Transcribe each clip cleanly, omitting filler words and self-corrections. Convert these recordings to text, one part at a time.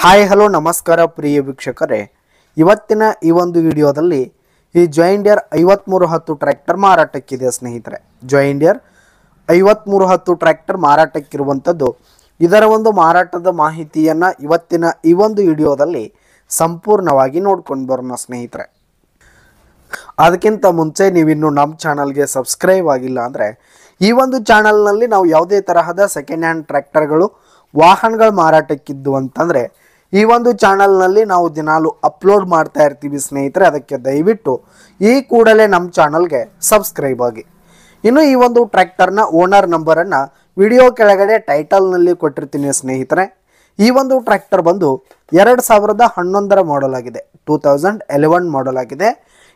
Hi hello ನಮಸ್ಕಾರ ಪ್ರಿಯ ವೀಕ್ಷಕರೇ, ಇವತ್ತಿನ ಈ ಒಂದು ವಿಡಿಯೋದಲ್ಲಿ ಈ ಜಾಯಿಂಡಿಯರ್ 5310 ಟ್ರ್ಯಾಕ್ಟರ್ ಮಾರಾಟಕ್ಕಿದೆ ಸ್ನೇಹಿತರೆ. ಜಾಯಿಂಡಿಯರ್ 5310 ಟ್ರ್ಯಾಕ್ಟರ್ ಮಾರಾಟಕ್ಕಿರುವಂಥದ್ದು. ಇದರ ಒಂದು ಮಾರಾಟದ ಮಾಹಿತಿಯನ್ನು ಇವತ್ತಿನ ಈ ಒಂದು ವಿಡಿಯೋದಲ್ಲಿ ಸಂಪೂರ್ಣವಾಗಿ ನೋಡ್ಕೊಂಡು ಬರೋಣ ಸ್ನೇಹಿತರೆ. ಅದಕ್ಕಿಂತ ಮುಂಚೆ ನೀವಿನ್ನು ನಮ್ಮ ಚಾನಲ್ಗೆ ಸಬ್ಸ್ಕ್ರೈಬ್ ಆಗಿಲ್ಲ ಅಂದರೆ ಈ ಒಂದು ಚಾನಲ್ನಲ್ಲಿ ನಾವು ಯಾವುದೇ ತರಹದ ಸೆಕೆಂಡ್ ಹ್ಯಾಂಡ್ ಟ್ರ್ಯಾಕ್ಟರ್ಗಳು ವಾಹನಗಳು ಮಾರಾಟಕ್ಕಿದ್ದು ಅಂತಂದರೆ ಈ ಒಂದು ಚಾನಲ್ನಲ್ಲಿ ನಾವು ದಿನಾಲು ಅಪ್ಲೋಡ್ ಮಾಡ್ತಾ ಇರ್ತೀವಿ ಸ್ನೇಹಿತರೆ. ಅದಕ್ಕೆ ದಯವಿಟ್ಟು ಈ ಕೂಡಲೇ ನಮ್ಮ ಚಾನಲ್ಗೆ ಸಬ್ಸ್ಕ್ರೈಬ್ ಆಗಿ. ಇನ್ನು ಈ ಒಂದು ಟ್ರ್ಯಾಕ್ಟರ್ನ ಓನರ್ ನಂಬರನ್ನು ವಿಡಿಯೋ ಕೆಳಗಡೆ ಟೈಟಲ್ನಲ್ಲಿ ಕೊಟ್ಟಿರ್ತೀನಿ ಸ್ನೇಹಿತರೆ. ಈ ಒಂದು ಟ್ರ್ಯಾಕ್ಟರ್ ಬಂದು 2011 ಮಾಡಲ್ ಆಗಿದೆ, 2011 ಮಾಡಲ್ ಆಗಿದೆ.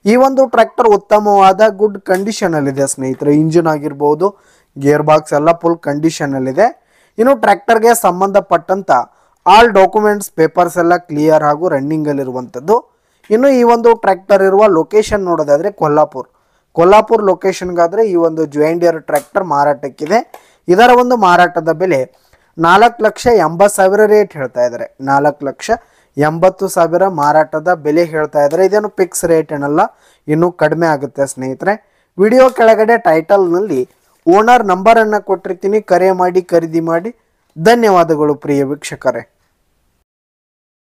ಈ ಒಂದು ಟ್ರ್ಯಾಕ್ಟರ್ ಉತ್ತಮವಾದ ಗುಡ್ ಕಂಡೀಷನಲ್ಲಿದೆ ಸ್ನೇಹಿತರೆ. ಇಂಜಿನ್ ಆಗಿರ್ಬೋದು, ಗೇರ್ ಬಾಕ್ಸ್ ಎಲ್ಲ ಫುಲ್ ಕಂಡೀಷನಲ್ಲಿದೆ. ಇನ್ನು ಟ್ರ್ಯಾಕ್ಟರ್ಗೆ ಸಂಬಂಧಪಟ್ಟಂಥ ಆಲ್ ಡಾಕ್ಯುಮೆಂಟ್ಸ್ ಪೇಪರ್ಸ್ ಎಲ್ಲ ಕ್ಲಿಯರ್ ಹಾಗೂ ರನ್ನಿಂಗಲ್ಲಿರುವಂಥದ್ದು. ಇನ್ನು ಈ ಒಂದು ಟ್ರ್ಯಾಕ್ಟರ್ ಇರುವ ಲೊಕೇಶನ್ ನೋಡೋದಾದರೆ ಕೊಲ್ಲಾಪುರ್ ಲೊಕೇಶನ್ಗಾದರೆ ಈ ಒಂದು ಜಾಯಿಂಡಿಯರ್ ಟ್ರ್ಯಾಕ್ಟರ್ ಮಾರಾಟಕ್ಕಿದೆ. ಇದರ ಒಂದು ಮಾರಾಟದ ಬೆಲೆ 4,80,000 ರೇಟ್ ಹೇಳ್ತಾ ಇದ್ದಾರೆ. 4,80,000 ಮಾರಾಟದ ಬೆಲೆ ಹೇಳ್ತಾ ಇದ್ದಾರೆ. ಇದೇನು ಫಿಕ್ಸ್ ರೇಟ್ ಏನಲ್ಲ, ಇನ್ನೂ ಕಡಿಮೆ ಆಗುತ್ತೆ ಸ್ನೇಹಿತರೆ. ವಿಡಿಯೋ ಕೆಳಗಡೆ ಟೈಟಲ್ನಲ್ಲಿ ಓನರ್ ನಂಬರನ್ನು ಕೊಟ್ಟಿರ್ತೀನಿ, ಕರೆ ಮಾಡಿ ಖರೀದಿ ಮಾಡಿ. ಧನ್ಯವಾದಗಳು ಪ್ರಿಯ ವೀಕ್ಷಕರೇ.